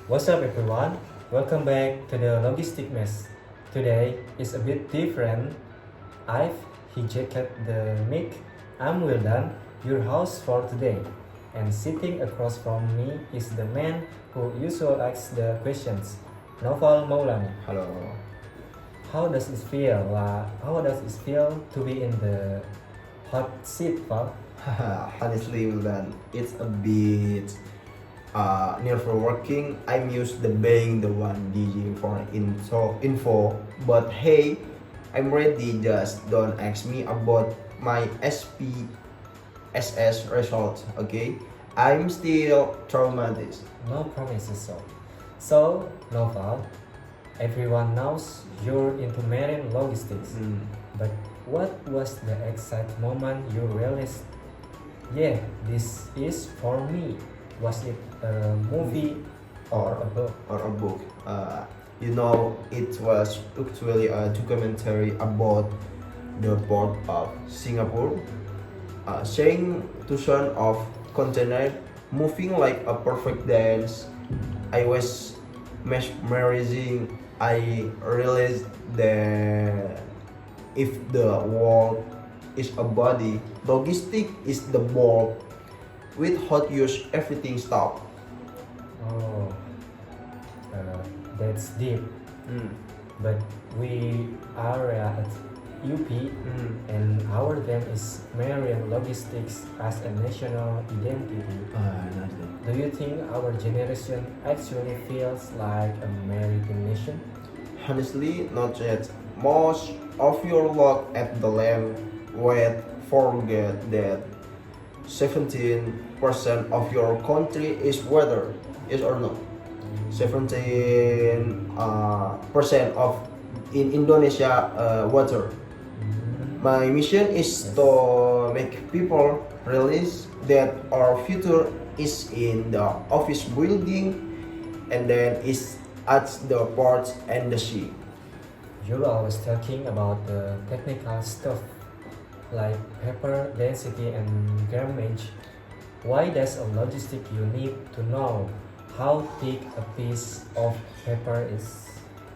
What's up, everyone? Welcome back to the Logistic Mess. Today is a bit different. I've hijacked the mic. I'm Wildan, your host for today. And sitting across from me is the man who usually asks the questions, Noval Maulana. Hello. How does it feel to be in the hot seat, Val? Honestly, Wildan, it's a bit nerve working. I'm used to being the one DJing for info, but hey, I'm ready. Just don't ask me about my SPSS results, okay? I'm still traumatized. No promises So, Noval, everyone knows you're into marine logistics. But what was the exact moment you realized, yeah, this is for me? Was it a movie or a book? Or a book. It was actually a documentary about the port of Singapore, saying to son of container moving like a perfect dance. I was mesmerizing. I realized that if the world is a body, logistic is the ball. With hot use, everything stop. Oh, that's deep. But we are at UP and our theme is marine logistics as a national identity. Nothing. Do you think our generation actually feels like a maritime nation? Honestly, not yet. Most of your look at the land wait forget that 17% of your country is water, is or not? 17% of in Indonesia water. My mission is to make people realize that our future is in the office building and then is at the ports and the sea. You're always talking about the technical stuff like paper density and grammage. Why does a logistic you need to know how thick a piece of paper is?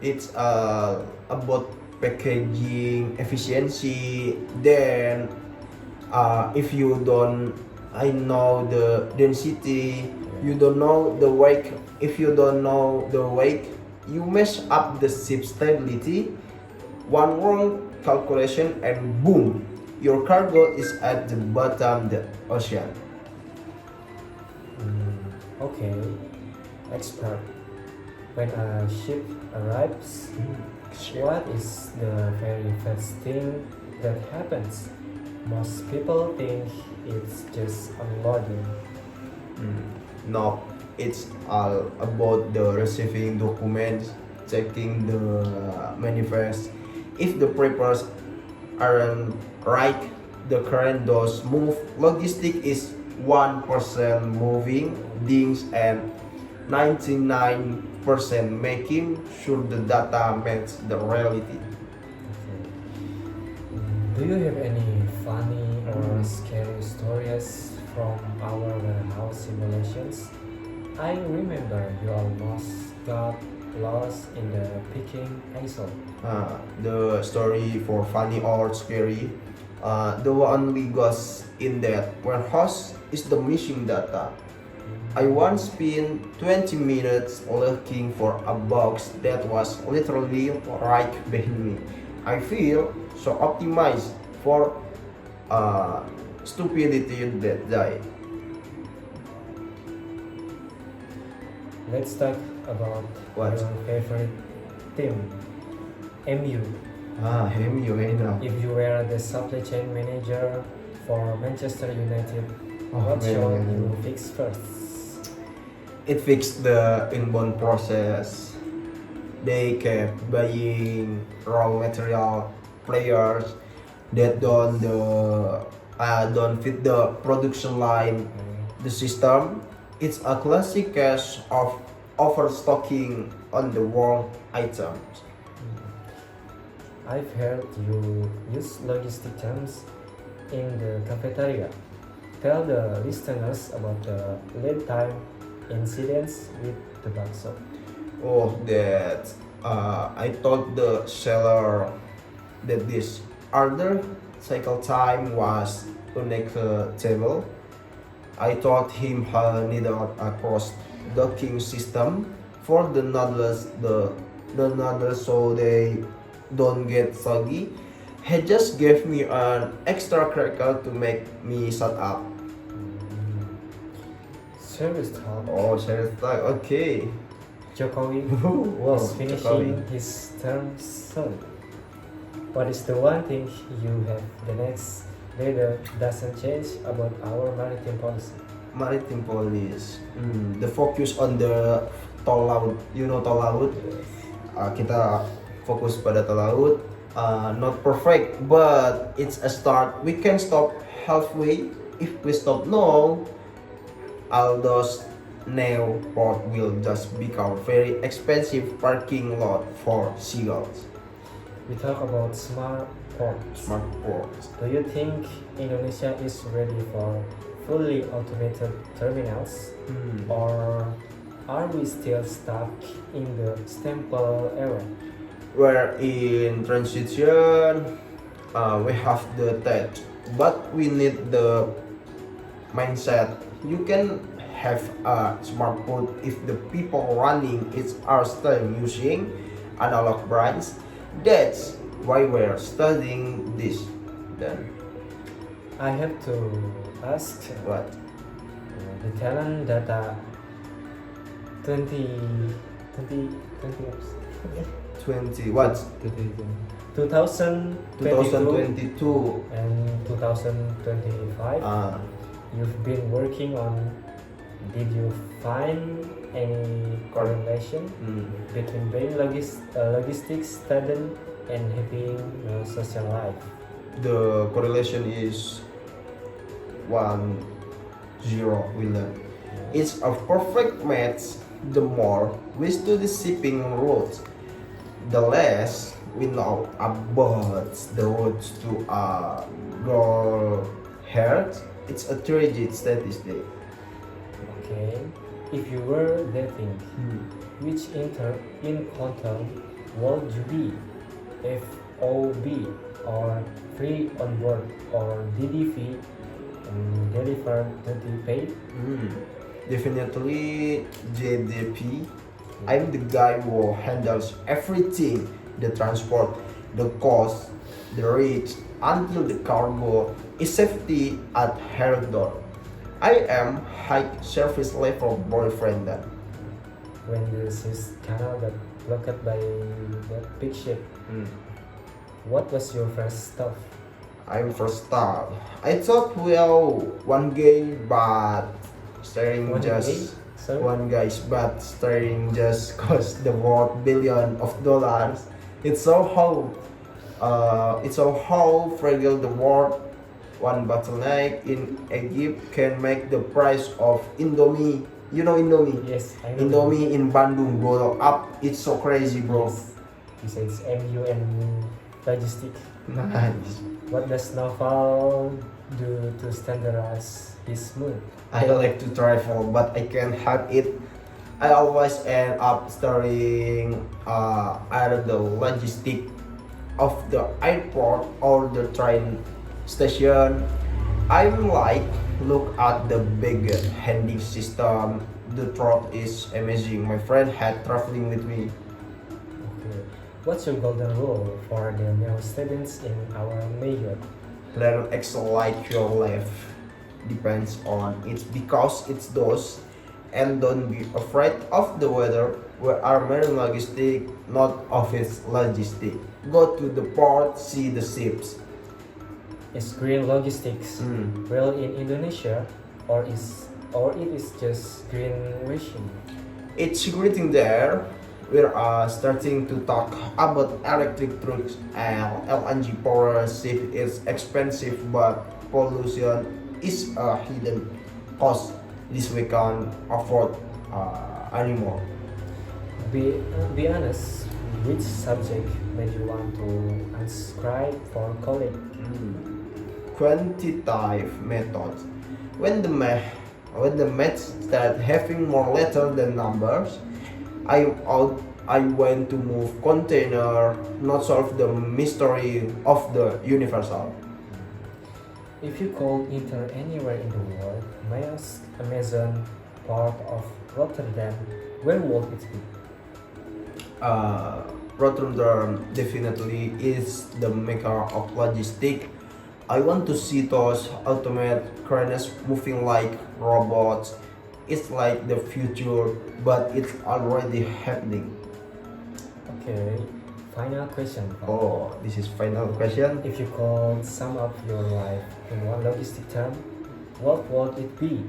It's about packaging efficiency. Then, if you don't, I know the density. You don't know the weight. If you don't know the weight, you mess up the ship stability. One wrong calculation and boom, your cargo is at the bottom of the ocean. Okay, expert. When a ship arrives, what is the very first thing that happens? Most people think it's just unloading. No, it's all about the receiving documents, checking the manifest. If the papers aren't right, the current does move. Logistic is 1% moving things and 99% making sure the data matches the reality. Do you have any funny or scary stories from our warehouse simulations? I remember you almost got lost in the picking aisle. The story for funny or scary, the only goes in that warehouse is the missing data. I once spent 20 minutes looking for a box that was literally right behind me. I feel so optimized for stupidity that day. Let's talk about What? your favorite team, MU. Him, you know. If you were the supply chain manager for Manchester United, Oh, what man. should you fix first? It fixed the inbound process. They kept buying raw material players that don't fit the production line. The system, it's a classic case of overstocking on the wrong items. I've heard you use logistic terms in the cafeteria. Tell the listeners about the lead time incidents with the bakso? Oh, that I told the seller that this order cycle time was unacceptable. I taught him how needed a cross docking system for the noodles so they don't get soggy. He just gave me an extra cracker to make me shut up. Service talk. Oh, serious like okay. Jokowi Wow, is finishing his term soon. What is the one thing you have the next leader doesn't change about our maritime policy? Maritime police. The focus on the tol laut. You know tol laut? Kita fokus pada tol laut. Not perfect, but it's a start. We can stop halfway. If we stop now, all those new port will just become very expensive parking lot for seagulls. We talk about smart ports. Smart ports. Do you think Indonesia is ready for fully automated terminals, or are we still stuck in the stempel era? We're in transition. We have the tech, but we need the mindset. You can have a smart port if the people running it are still using analog brains. That's why we're studying this. Then I have to ask what? the talent data 20 20 what? 2022 2022. and 2025. You've been working on. Did you find any correlation between being logistics student and having a social life? The correlation is 1-0 we learn. It's a perfect match. The more we study shipping routes, the less we know about the routes to goal here. It's a tragic statistic. Okay, if you were dating, which encounter would you be? FOB or free on board or DDV delivered dirty paid? Definitely JDP. I'm the guy who handles everything, the transport, the cost, the reach, until the cargo is safety at her door. I am high service level boyfriend then. When the Suez Canal got blocked by that big ship, what was your first stop? I'm first stop. I thought well one guy but staring One just day? Sorry? one guy's but staring just cost the world billion of dollars. It's so how fragile the world. One bottleneck in Egypt can make the price of Indomie. You know Indomie? Yes, I know. Indomie in Bandung go up. It's so crazy, bro. Yes. Besides MU and logistic, Nice. what does Naval do to standardize his mood? I like to travel, but I can't help it. I always end up staring either the logistic of the airport or the train station. I'm like, look at the big handy system. The truck is amazing. My friend had traveling with me. Okay. What's your golden rule for the male students in our major? Learn excel like your life depends on it because it's those, and don't be afraid of the weather. We are marine logistic, not office logistic. Go to the port, see the ships. Is green logistics real in Indonesia, or it is just greenwashing? It's getting there. We are starting to talk about electric trucks and LNG power ship is expensive, but pollution is a hidden cost. This we can't afford anymore. Be honest. Which subject made you want to unscribe for college? Quantitative method. When the math When the math started having more letters than numbers, I went to move container, not solve the mystery of the universal. If you could enter anywhere in the world, Mars, Amazon, part of Rotterdam, where would it be? Rotterdam definitely is the maker of logistic. I want to see those automated cranes moving like robots. It's like the future, but it's already happening. Okay, final question. Oh, this is final question. If you could sum up your life in one logistic term, what would it be?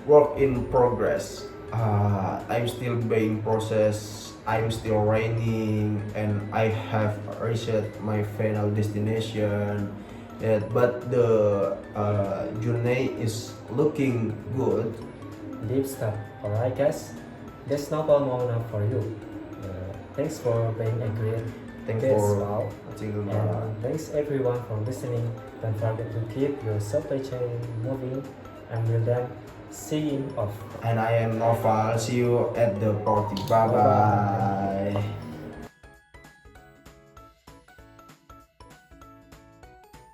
Work in progress. I'm still being processed. I'm still raining, and I have reached my final destination. But the journey is looking good. Deep stuff. Alright, guys, that's Novel moment for you. Thanks for being a great Thanks guest, for Wow. watching. And thanks everyone for listening. Don't forget to keep your supply chain moving. And we'll then see you off. And I am Noval. See you at the party. Bye bye.